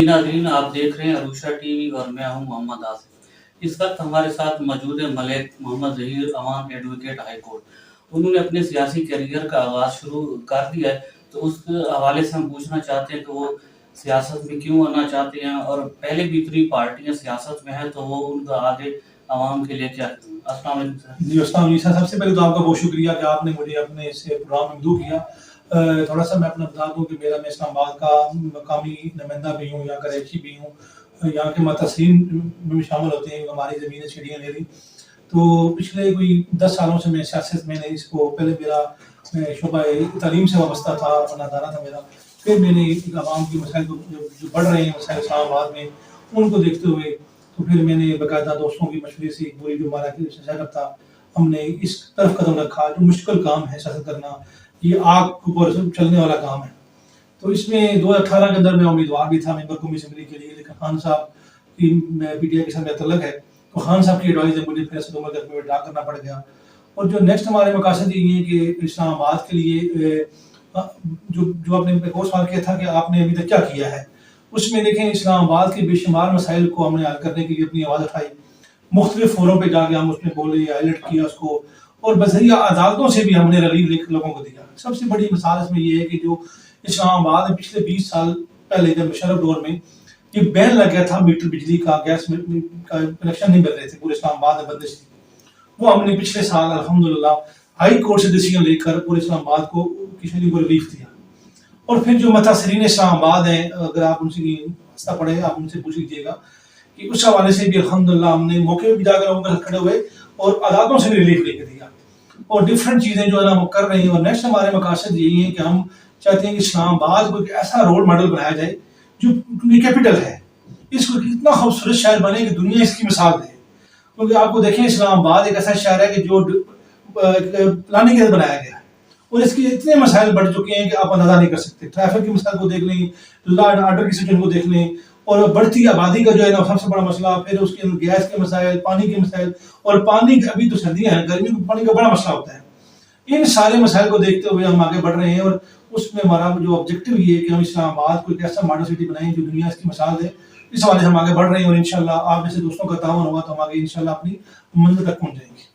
जी नाज़रीन, आप देख रहे हैं अरूशा टीवी और मैं हूं मोहम्मद आसिफ। इस वक्त हमारे साथ मौजूद है Malik Mohammad Zaheer Awan advocate high court. उन्होंने अपने सियासी करियर का आगाज़ शुरू कर दिया है, तो उस हवाले से हम पूछना चाहते हैं कि वो सियासत में क्यों आना चाहते हैं, और पहले भी इतनी पार्टियां सियासत में हैं तो वो उनका आगे आवाम के लिए क्या करें। अस्सलाम वालेकुम सर। जी अस्सलाम वालेकुम सर, सबसे पहले तो आपका बहुत शुक्रिया कि आपने मुझे अपने इस प्रोग्राम में मदऊ किया। थोड़ा सा मैं अपना बता दूं कि मैं इस्लामाबाद का मकामी नुमाइंदा भी हूँ, यहाँ का रैशी भी हूँ, यहाँ के मतसीन में शामिल होते हैं, हमारी ज़मीनें चिड़ियाँ ले ली। तो पिछले कोई 10 सालों से मैं सियासत में नहीं, इसको पहले मेरा शुबा तालीम से वाबस्ता था, अपना दाना था मेरा। फिर मैंने आवाम की मसाइल को जो बढ़ रहे हैं मसाइल इस्लामाबाद में, उनको देखते हुए तो फिर मैंने बाकायदा दोस्तों की मशवरे से पूरी जो हमारा सेटअप था, हमने इस तरफ कदम रखा। जो मुश्किल काम है सियासत करना, ये आग के ऊपर चलने वाला काम है। तो इसमें 2018 के अंदर मैं उम्मीदवार भी था मेंबर कौमी असेंबली के लिए, लेकिन खान साहब की पीटीआई के साथ में तल्लक है, तो खान साहब की एडवाइस से मुझे फिर उम्र तक में विड्रा करना पड़ गया। और जो नेक्स्ट हमारे मकासद ये है कि इस्लामाबाद के लिए जो आपने एक और सवाल किया था कि आपने अभी तक क्या किया है, उसमें देखें इस्लामाबाद के बेशुमार मसाइल को हमने हल करने के लिए अपनी आवाज़ उठाई, मुख्तलिफ फोरम पे जाके हम उसमें बोले, हाईलाइट किया उसको, और बज़रिया अदालतों से भी हमने रिलीफ लोगों को दिया। सबसे बड़ी मिसाल इसमें ये है कि जो इस्लामाबाद में पिछले 20 साल पहले जब मुशर्रफ दौर में ये बैन लग गया था, मीटर बिजली का, गैस का कनेक्शन नहीं मिल रहे थे, पूरे इस्लामाबाद में बंदिश थी, वो हमने पिछले साल अल्हम्दुलिल्लाह हाई कोर्ट से डिसीजन लेकर पूरे इस्लामाबाद को किसी को रिलीफ दिया। और फिर जो मुतासरीन इस्लामाबाद हैं, अगर आप उनसे रास्ता पढ़े, आप उनसे पूछ लीजिएगा कि उस हवाले से भी अल्हम्दुलिल्लाह हमने मौके पर भी जाकर लोगों के साथ खड़े हुए और अदालतों से भी रिलीफ लेके दिया, और डिफरेंट चीज़ें जो है ना हम कर रहे हैं। और नेक्स्ट हमारे मकासद यही है कि हम चाहते हैं कि इस्लामाबाद को एक ऐसा रोल मॉडल बनाया जाए जो कैपिटल है, इसको इतना खूबसूरत शहर बने कि दुनिया इसकी मिसाल दे। क्योंकि आपको देखें इस्लामाबाद एक ऐसा शहर है कि जो प्लानिंग के बनाया गया है, और इसके इतने मसाइल बढ़ चुके हैं कि आप अंदाजा नहीं कर सकते। ट्रैफिक की मसाइल को देख लें, लॉ एंड ऑर्डर की सिचुएशन को देख लें, और बढ़ती आबादी का जो है ना सबसे बड़ा मसला, फिर उसके अंदर गैस के मसाइल, पानी के मसाइल, और पानी अभी तो सर्दियाँ हैं, गर्मी में पानी का बड़ा मसला होता है। इन सारे मसाइल को देखते हुए हम आगे बढ़ रहे हैं, और उसमें हमारा जो ऑब्जेक्टिव ये है कि हम इस्लामाबाद को एक ऐसा मॉडल सिटी बनाएं जो दुनिया इसकी मिसाल दे। इस हवाले से हम आगे बढ़ रहे हैं, और इंशाल्लाह आप जैसे दोस्तों का ताउन होगा तो हम आगे इंशाल्लाह अपनी मंजिल तक पहुंच जाएंगे।